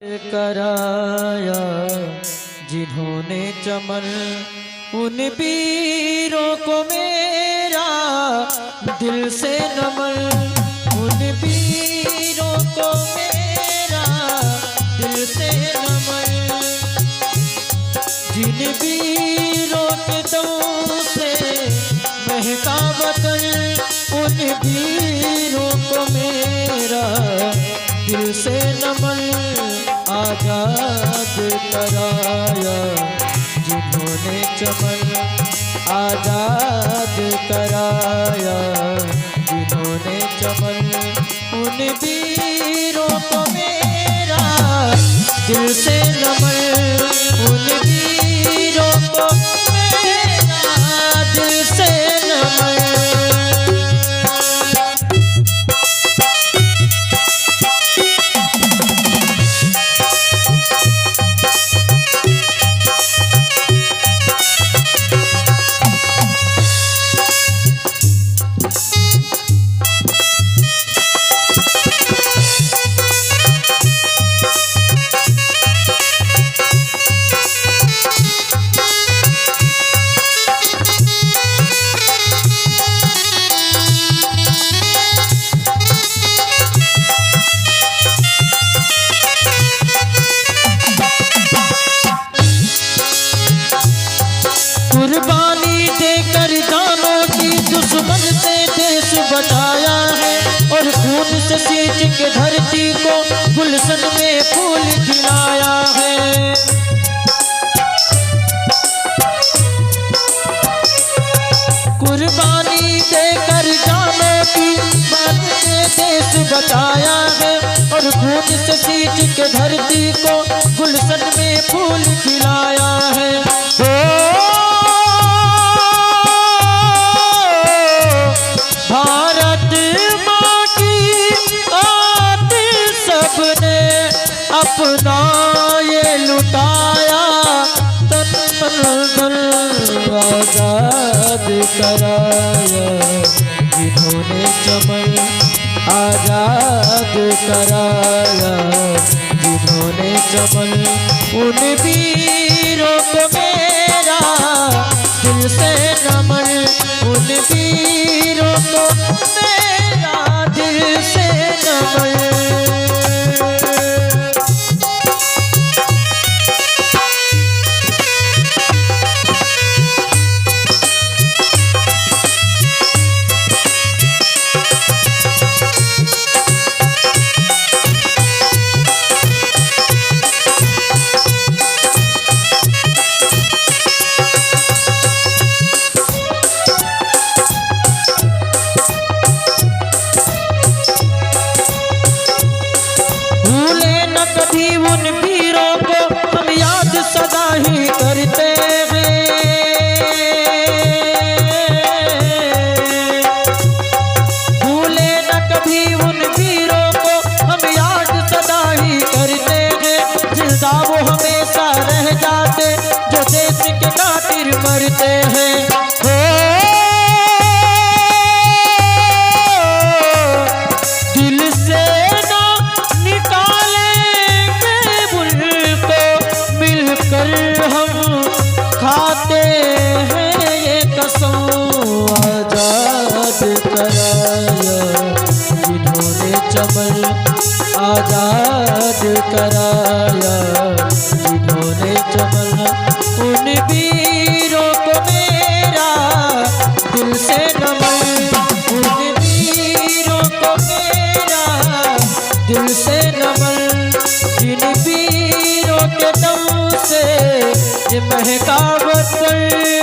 कराया जिन्होंने चमन उन वीरों को मेरा दिल से नमन, उन वीरों को मेरा दिल से नमन, जिन वीरों के दम से महका वतन उन वीरों को मेरा दिल से नमन। आजाद कराया जिन्होंने चमन, आजाद कराया जिन्होंने चमन, उन वीरों को मेरा दिल से नमन, उन वीरों को मेरा दिल से नमन। कुर्बानी देकर जानों की दुश्मन से देश बचाया है, और खून से सींच के धरती को गुलशन में फूल खिलाया है। कुर्बानी देकर जानों की देश बचाया है, और खून से सींच के धरती को गुलशन में फूल खिलाया है। भारत माँ की आतिश सबने अपना ये लुटाया, तन मन धन आजाद कराया जिन्होंने चमन, आजाद कराया जिन्होंने चमन, उन वीरों को मेरा दिल से नमन, उन वीरों को मेरा दिल से नमन। कभी उन वीरों को हम याद सदा ही करते हैं, भूले न कभी उन वीरों को हम याद सदा ही करते हैं। जिंदा वो हमेशा रह जाते जो देश के खातिर मरते हैं। दिल से ना निकाले हम खाते हैं ये कसम, आजाद कराया जिन्होंने चमन, आजाद कराया जिन्होंने चमन, उन वीरों को मेरा दिल से नमन, उन वीरों को मेरा दिल से नमन, जिन वीरों के दम से महका वतन।